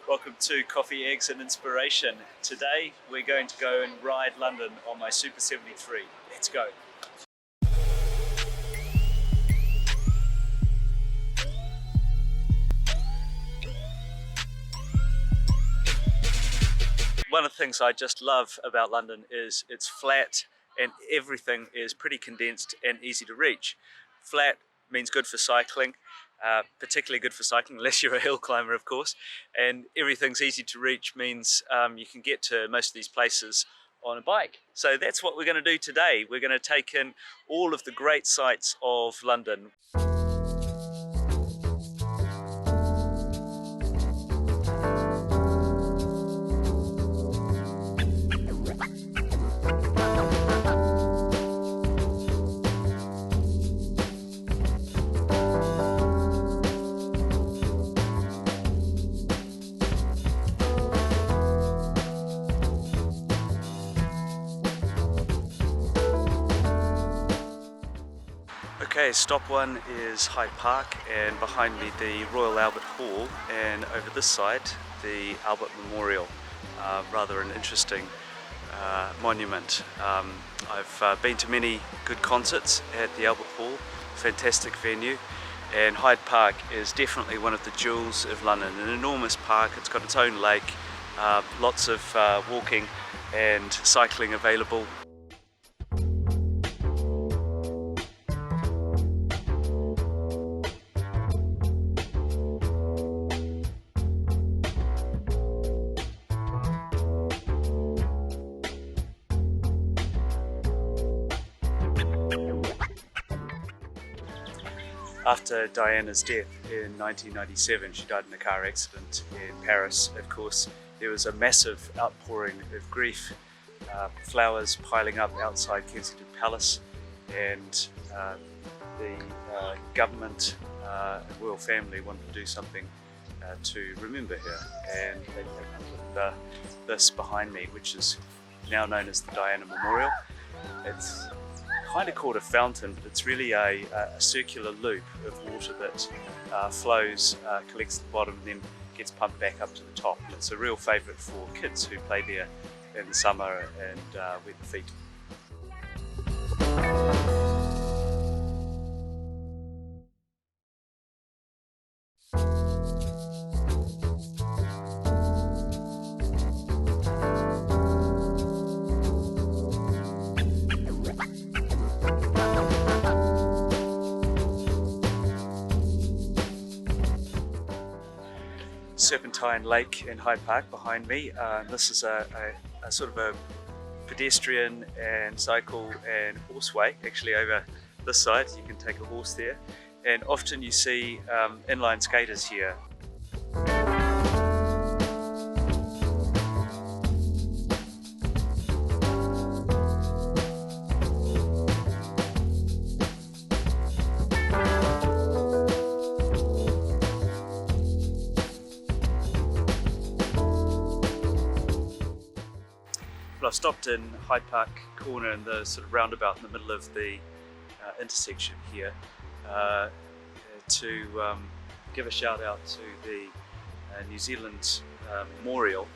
Welcome to Coffee, Eggs and Inspiration. Today we're going to go and ride London on my Super 73. Let's go. One of the things I just love about London is it's flat and everything is pretty condensed and easy to reach. Flat means good for cycling, particularly good for cycling unless you're a hill climber, of course, and everything's easy to reach means you can get to most of these places on a bike. So that's what we're going to do today. We're going to take in all of the great sights of London. Okay, stop one is Hyde Park, and behind me the Royal Albert Hall, and over this side the Albert Memorial. Rather an interesting monument. I've been to many good concerts at the Albert Hall, fantastic venue, and Hyde Park is definitely one of the jewels of London. An enormous park, it's got its own lake, lots of walking and cycling available. After Diana's death in 1997, she died in a car accident in Paris. Of course, there was a massive outpouring of grief, flowers piling up outside Kensington Palace, and the government and royal family wanted to do something to remember her, and they came up with this behind me, which is now known as the Diana Memorial. It's kind of called a fountain, but it's really a circular loop of water that flows, collects at the bottom, and then gets pumped back up to the top. And it's a real favourite for kids who play there in the summer and wet the feet. Serpentine Lake in Hyde Park behind me. This is a sort of a pedestrian and cycle and horseway. Actually, over this side you can take a horse there, and often you see inline skaters here. I've stopped in Hyde Park corner in the sort of roundabout in the middle of the intersection here to give a shout out to the New Zealand War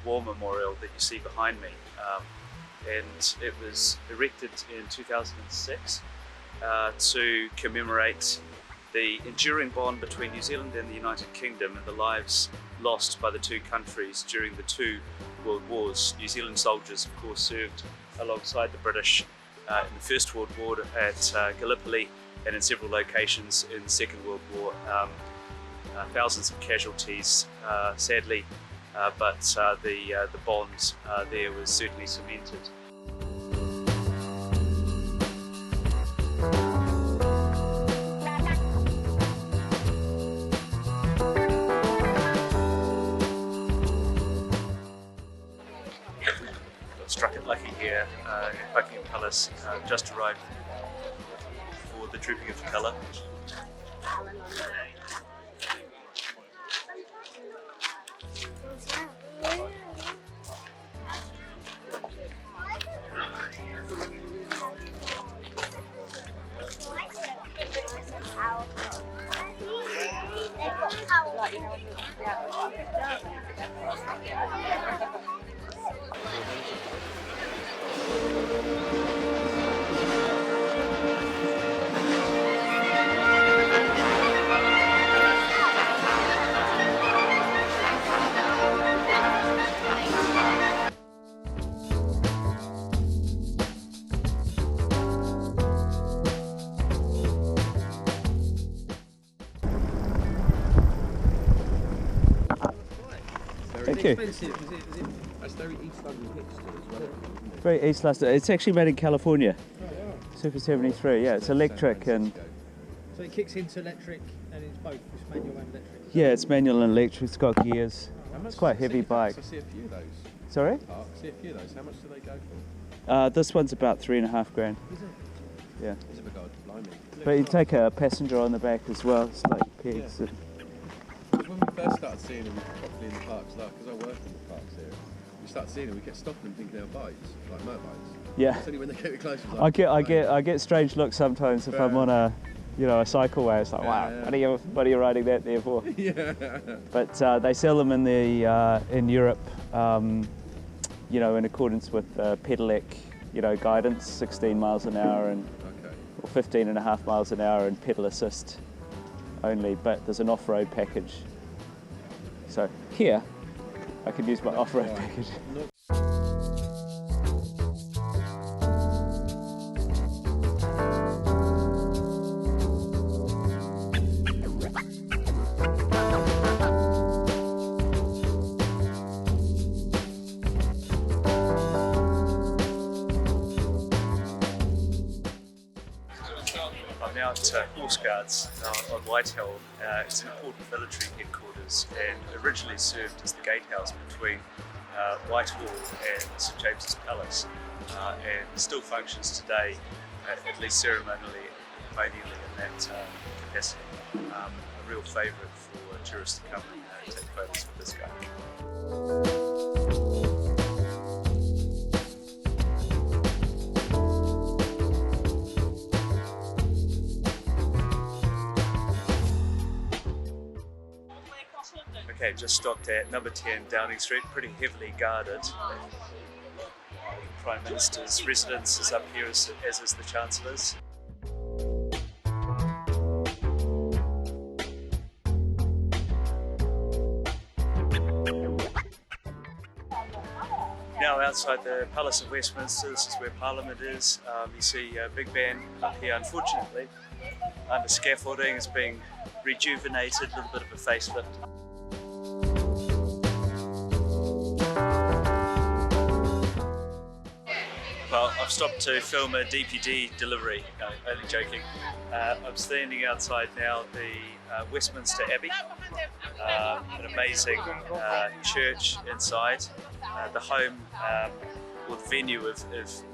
Memorial that you see behind me. And it was erected in 2006 to commemorate the enduring bond between New Zealand and the United Kingdom and the lives lost by the two countries during the two World Wars. New Zealand soldiers, of course, served alongside the British in the First World War at Gallipoli and in several locations in the Second World War. Thousands of casualties, sadly, but the bond there was certainly cemented. Struck it lucky here at Buckingham Palace, just arrived for the drooping of the colour. They've got power. Thank you. Expensive, is it? That's very East London hipster as well. Very East London. It's actually made in California. Super 73, yeah, it's electric and... So it kicks into electric and it's both, it's manual and electric? Yeah, it's manual and electric, it's got gears. It's quite a heavy bike. I see a few of those. Sorry? I see a few of those. How much do they go for? This one's about $3.5 grand. Is it? Yeah. Is it a god? Blimey. But you take a passenger on the back as well, it's like pegs. Yeah. When we first started seeing them properly in the parks, because I work in the parks here, we started seeing them, we kept stopping them thinking they were bikes, like motorbikes. Yeah. It's only when they get a bit closer. I get strange looks sometimes if I'm on a cycleway. It's like, wow, yeah. what are you riding that there for? Yeah. But they sell them in in Europe, in accordance with pedelec, guidance, 16 miles an hour or 15.5 miles an hour and pedal assist only. But there's an off-road package. So here, I can use my off-road package. I'm now at Horse Guards on Whitehall. It's an important military headquarters and originally served as the gatehouse between Whitehall and St James's Palace, and still functions today, at least ceremonially in that capacity. A real favourite for tourists to come and take photos with this guy. Okay, just stopped at number 10 Downing Street, pretty heavily guarded. The Prime Minister's residence is up here, as is the Chancellor's. Now outside the Palace of Westminster, this is where Parliament is. You see Big Ben up here, unfortunately, under scaffolding. It's being rejuvenated, a little bit of a facelift. Well, I've stopped to film a DPD delivery, no, only joking. I'm standing outside now the Westminster Abbey, an amazing church inside, the home or the venue of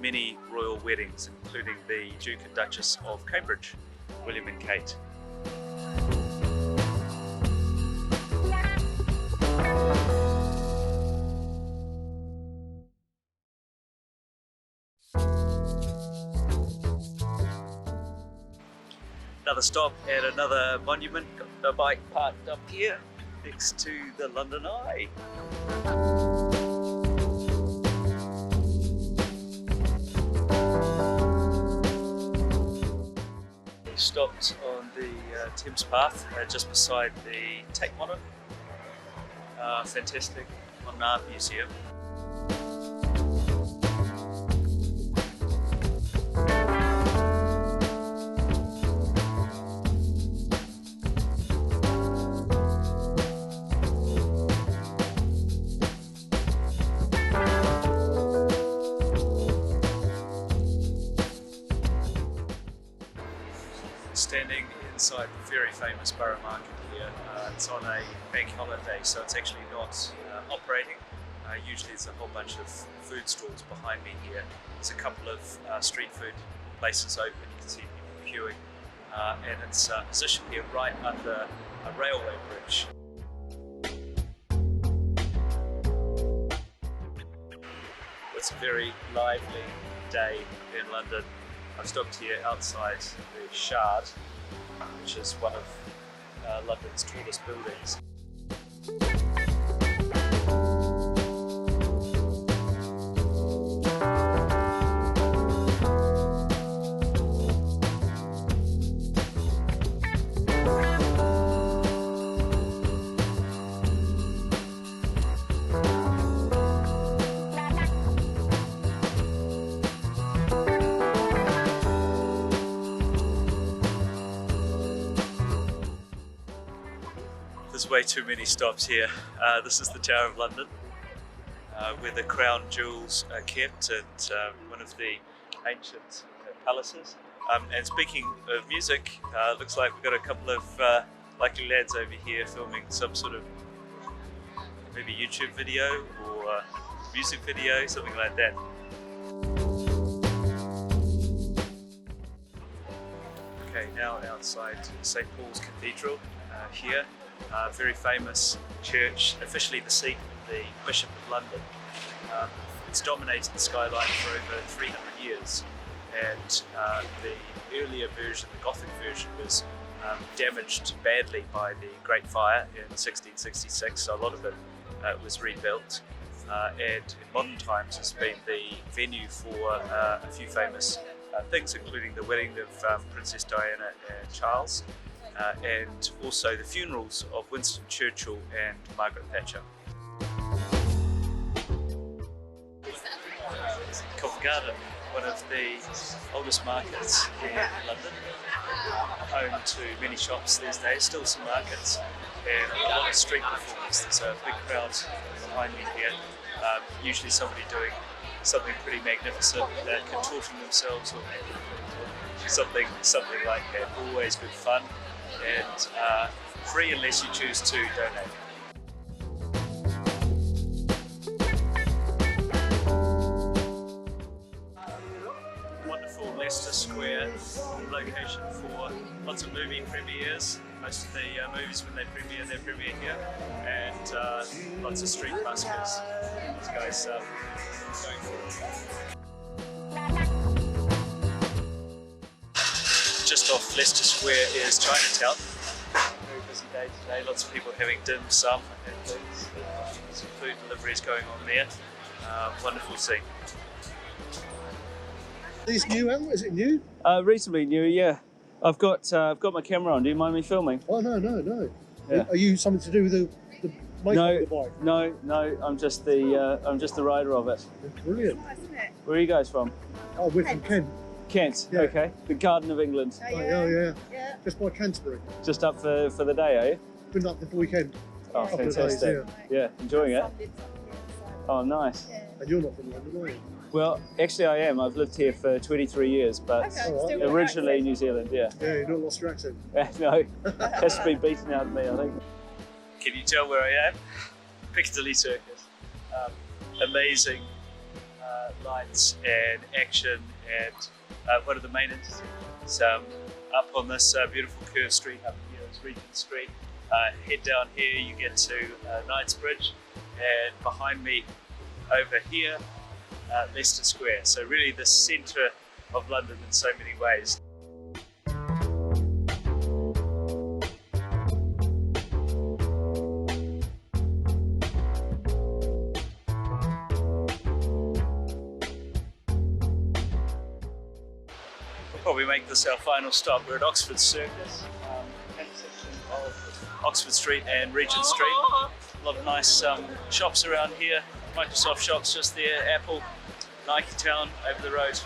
many royal weddings, including the Duke and Duchess of Cambridge, William and Kate. Another stop at another monument, got the bike parked up here next to the London Eye. We stopped on the Thames Path just beside the Tate Modern. Fantastic modern art museum. Standing inside the very famous Borough Market here. It's on a bank holiday, so it's actually not operating. Usually there's a whole bunch of food stalls behind me here. There's a couple of street food places open, you can see people queuing, and it's positioned here right under a railway bridge. It's a very lively day in London. I've stopped here outside the Shard, which is one of London's tallest buildings. There's way too many stops here. This is the Tower of London, where the crown jewels are kept, and one of the ancient palaces. And speaking of music, looks like we've got a couple of likely lads over here filming some sort of maybe YouTube video or music video, something like that. Okay, now outside St. Paul's Cathedral here, very famous church, officially the seat of the Bishop of London. It's dominated the skyline for over 300 years, and the earlier version, the Gothic version, was damaged badly by the Great Fire in 1666, so a lot of it was rebuilt, and in modern times has been the venue for a few famous things, including the wedding of Princess Diana and Charles, and also the funerals of Winston Churchill and Margaret Thatcher. Covent Garden, one of the oldest markets in London, home to many shops these days, still some markets, and a lot of street performers. There's a big crowd behind me here, usually somebody doing something pretty magnificent, contorting themselves or something like that. Always good fun, and free unless you choose to donate. Wonderful Leicester Square, location for lots of movie premieres. Most of the movies, when they premiere here, and lots of street buskers. These guys going for it. Just off Leicester Square is Chinatown. Very busy day today, lots of people having dim sum and things. Some food deliveries going on there. Wonderful scene. These new, is it new? Reasonably new, yeah. I've got my camera on. Do you mind me filming? Oh no. Yeah. Are you something to do with the makeup of the bike? No. I'm just the rider of it. Brilliant. Where are you guys from? Oh, we're from Kent. Kent. Yeah. Okay. The Garden of England. Oh yeah. Just by Canterbury. Just up for the day, are you? Been up the weekend. Oh, Couple of fantastic. days, Yeah, enjoying it. Oh, nice. And you're not from London, are you? Well, actually I am. I've lived here for 23 years, but originally New Zealand, yeah. Yeah, you've not lost your accent. No, has to be beaten out of me, I think. Can you tell where I am? Piccadilly Circus. Amazing lights and action, and one of the main intersections up on this beautiful curved street up here. It's Regent Street. Head down here, you get to Knightsbridge, and behind me over here, Leicester Square. So really the centre of London in so many ways. We'll probably make this our final stop. We're at Oxford Circus, intersection of Oxford Street and Regent Street. A lot of nice shops around here. Microsoft shops just there, Apple, Nike Town over the road.